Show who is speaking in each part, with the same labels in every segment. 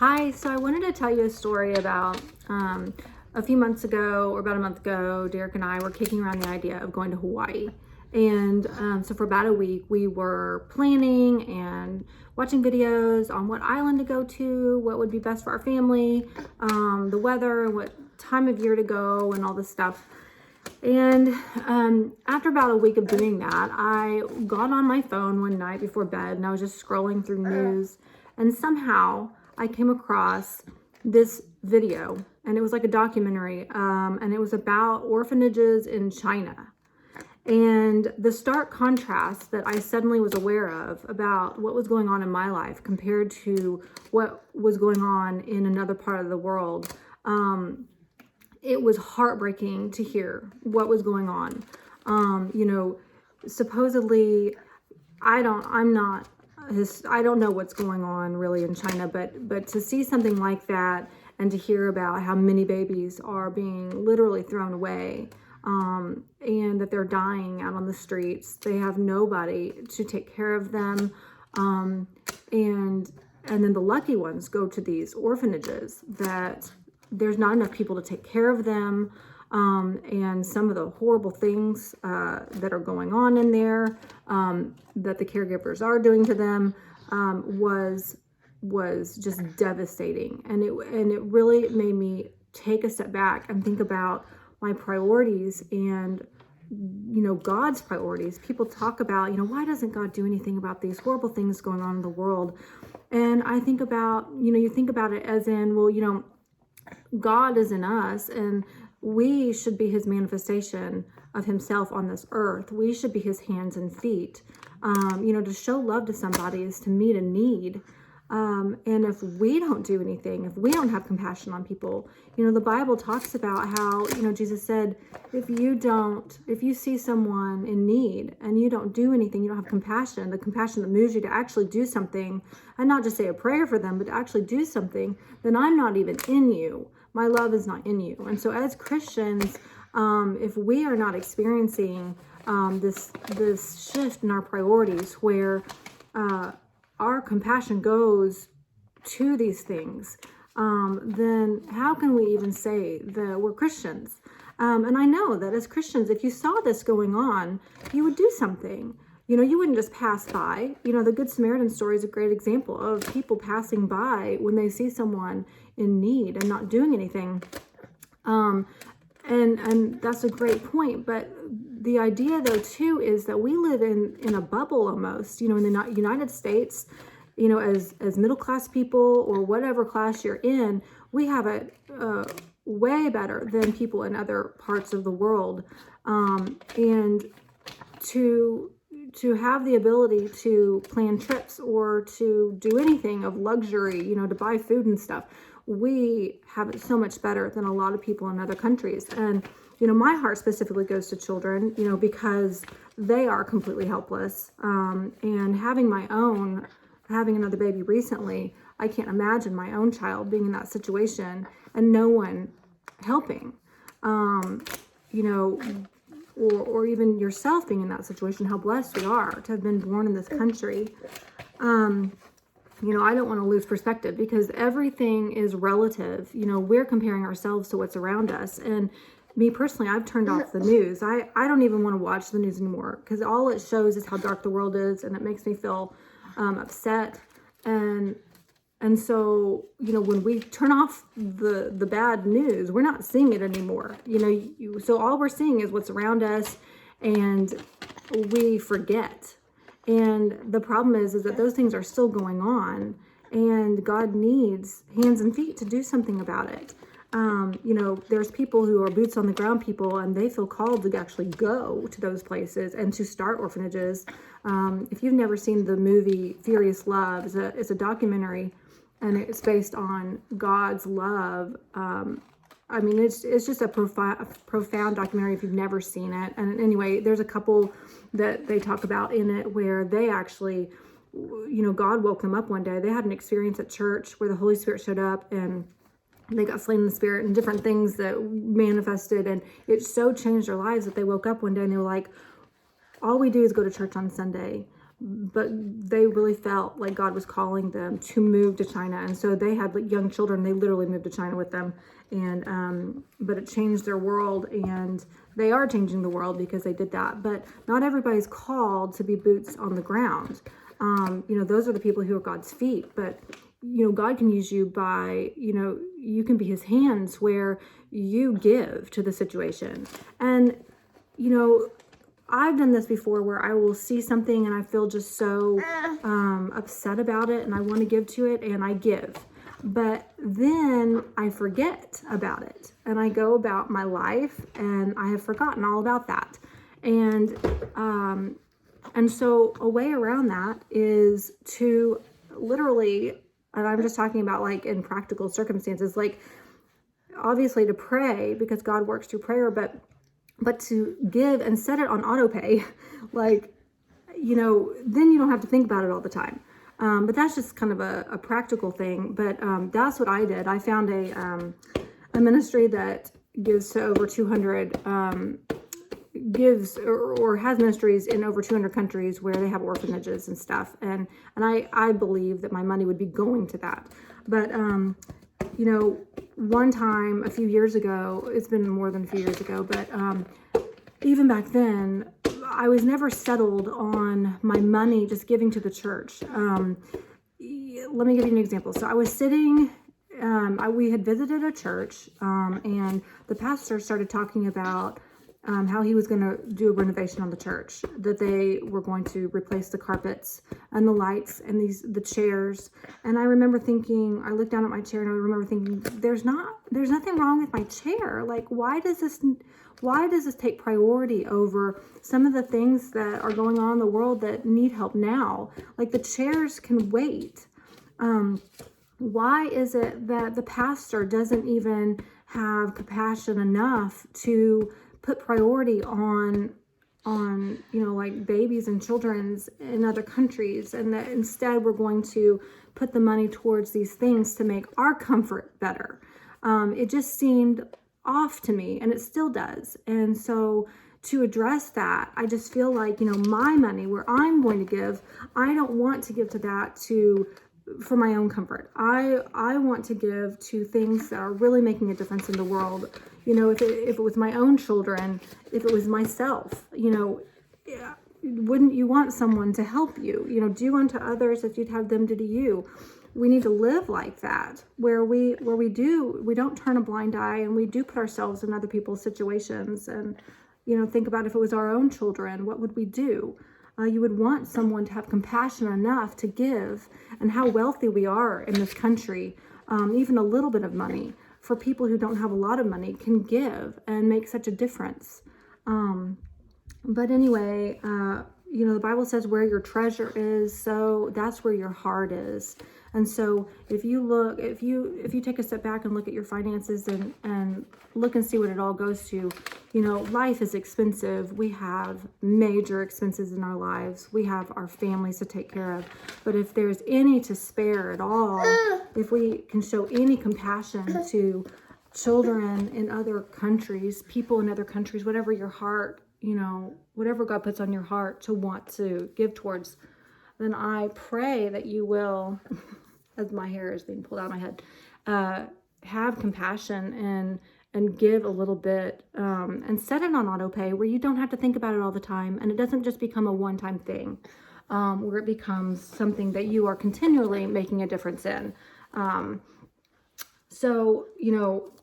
Speaker 1: Hi, so I wanted to tell you a story about a few months ago, or about a month ago, Derek and I were kicking around the idea of going to Hawaii. And so for about a week, we were planning and watching videos on what island to go to, what would be best for our family, the weather, what time of year to go, and all this stuff. And after about a week of doing that, I got on my phone one night before bed and I was just scrolling through news, and somehow I came across this video, and it was like a documentary, and it was about orphanages in China. And the stark contrast that I suddenly was aware of about what was going on in my life compared to what was going on in another part of the world, it was heartbreaking to hear what was going on. Supposedly, I don't know what's going on really in China, but to see something like that and to hear about how many babies are being literally thrown away, and that they're dying out on the streets, they have nobody to take care of them, and then the lucky ones go to these orphanages that there's not enough people to take care of them, and some of the horrible things that are going on in there, that the caregivers are doing to them, was just devastating. And it really made me take a step back and think about my priorities and God's priorities. People talk about, why doesn't God do anything about these horrible things going on in the world? And I think about, you think about it as in, well, God is in us, and we should be his manifestation of himself on this earth. We should be his hands and feet. To show love to somebody is to meet a need. And if we don't do anything, if we don't have compassion on people, the Bible talks about how, Jesus said, if you see someone in need and you don't do anything, you don't have compassion, the compassion that moves you to actually do something, and not just say a prayer for them, but to actually do something, then I'm not even in you. My love is not in you. And so as Christians, if we are not experiencing this shift in our priorities where our compassion goes to these things, then how can we even say that we're Christians? And I know that as Christians, if you saw this going on, you would do something. You wouldn't just pass by. The Good Samaritan story is a great example of people passing by when they see someone in need and not doing anything. And that's a great point. But the idea, though, too, is that we live in a bubble almost. In the United States, as middle-class people or whatever class you're in, we have it way better than people in other parts of the world. And to have the ability to plan trips or to do anything of luxury, to buy food and stuff, we have it so much better than a lot of people in other countries. And, my heart specifically goes to children, because they are completely helpless. And having another baby recently, I can't imagine my own child being in that situation and no one helping, or even yourself being in that situation, how blessed we are to have been born in this country. I don't want to lose perspective because everything is relative. We're comparing ourselves to what's around us. And me personally, I've turned off the news. I don't even want to watch the news anymore because all it shows is how dark the world is, and it makes me feel upset. And so, when we turn off the bad news, we're not seeing it anymore. So all we're seeing is what's around us, and we forget. And the problem is that those things are still going on, and God needs hands and feet to do something about it. There's people who are boots on the ground people, and they feel called to actually go to those places and to start orphanages. If you've never seen the movie Furious Love, it's a documentary, and it's based on God's love. It's just a profound documentary if you've never seen it. And anyway, there's a couple that they talk about in it where they actually, God woke them up one day. They had an experience at church where the Holy Spirit showed up and they got slain in the Spirit and different things that manifested. And it so changed their lives that they woke up one day and they were like, all we do is go to church on Sunday. but they really felt like God was calling them to move to China. And so they had like young children, they literally moved to China with them. And, but it changed their world, and they are changing the world because they did that. But not everybody's called to be boots on the ground. Those are the people who are God's feet. But, God can use you by, you can be his hands where you give to the situation. And, I've done this before where I will see something and I feel just so upset about it, and I want to give to it, and I give. But then I forget about it, and I go about my life, and I have forgotten all about that. And so a way around that is to literally, and I'm just talking about like in practical circumstances, like obviously to pray because God works through prayer, but to give and set it on auto pay, like, then you don't have to think about it all the time. But that's just kind of a practical thing. But that's what I did. I found a ministry that gives to over 200, gives or has ministries in over 200 countries where they have orphanages and stuff. And I believe that my money would be going to that. But, one time a few years ago, it's been more than a few years ago, but even back then, I was never settled on my money just giving to the church. Let me give you an example. So I was sitting, we had visited a church, and the pastor started talking about how he was going to do a renovation on the church, that they were going to replace the carpets and the lights and the chairs. And I remember thinking, I looked down at my chair and I remember thinking, there's nothing wrong with my chair. Like, why does this take priority over some of the things that are going on in the world that need help now? Like, the chairs can wait. Why is it that the pastor doesn't even have compassion enough to put priority on like babies and children's in other countries, and that instead we're going to put the money towards these things to make our comfort better? It just seemed off to me, and it still does. And so to address that, I just feel like, my money where I'm going to give, I don't want to give to that for my own comfort. I want to give to things that are really making a difference in the world. If it was my own children, if it was myself, wouldn't you want someone to help you? Do unto others as you'd have them do to you. We need to live like that, where we don't turn a blind eye, and we do put ourselves in other people's situations. And, think about if it was our own children, what would we do? You would want someone to have compassion enough to give, and how wealthy we are in this country. Even a little bit of money for people who don't have a lot of money can give and make such a difference. But anyway, the Bible says where your treasure is, so that's where your heart is. And so if you take a step back and look at your finances and look and see what it all goes to, life is expensive. We have major expenses in our lives. We have our families to take care of. But if there's any to spare at all, if we can show any compassion to children in other countries, people in other countries, whatever your heart, whatever God puts on your heart to want to give towards, then I pray that you will, as my hair is being pulled out of my head, have compassion and give a little bit, and set it on auto pay where you don't have to think about it all the time, and it doesn't just become a one-time thing, where it becomes something that you are continually making a difference in. So,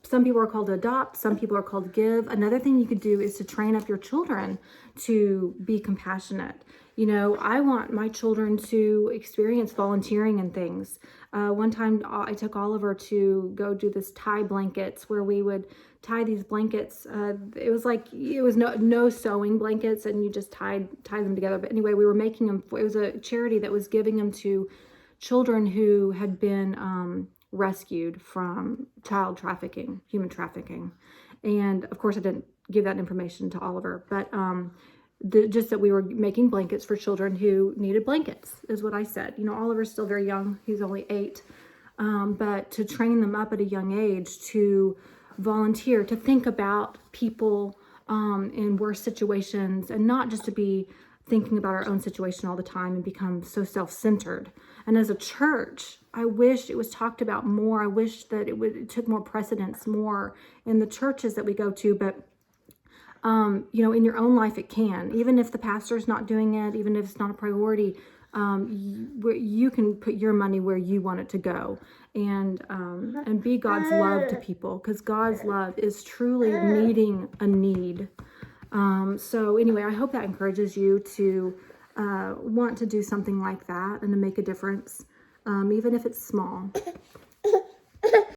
Speaker 1: some people are called to adopt, some people are called to give. Another thing you could do is to train up your children to be compassionate. I want my children to experience volunteering and things. One time I took Oliver to go do this tie blankets where we would tie these blankets. It was no sewing blankets, and you just tie them together. But anyway, we were making them. It was a charity that was giving them to children who had been rescued from child trafficking, human trafficking. And of course I didn't give that information to Oliver, but just that we were making blankets for children who needed blankets is what I said. Oliver's still very young. He's only 8. But to train them up at a young age to volunteer, to think about people in worse situations, and not just to be thinking about our own situation all the time and become so self-centered. And as a church, I wish it was talked about more. I wish that it took more precedence more in the churches that we go to. But you know, in your own life, it can. Even if the pastor's not doing it, even if it's not a priority, you can put your money where you want it to go, and be God's love to people, because God's love is truly meeting a need. So anyway, I hope that encourages you to want to do something like that and to make a difference, even if it's small.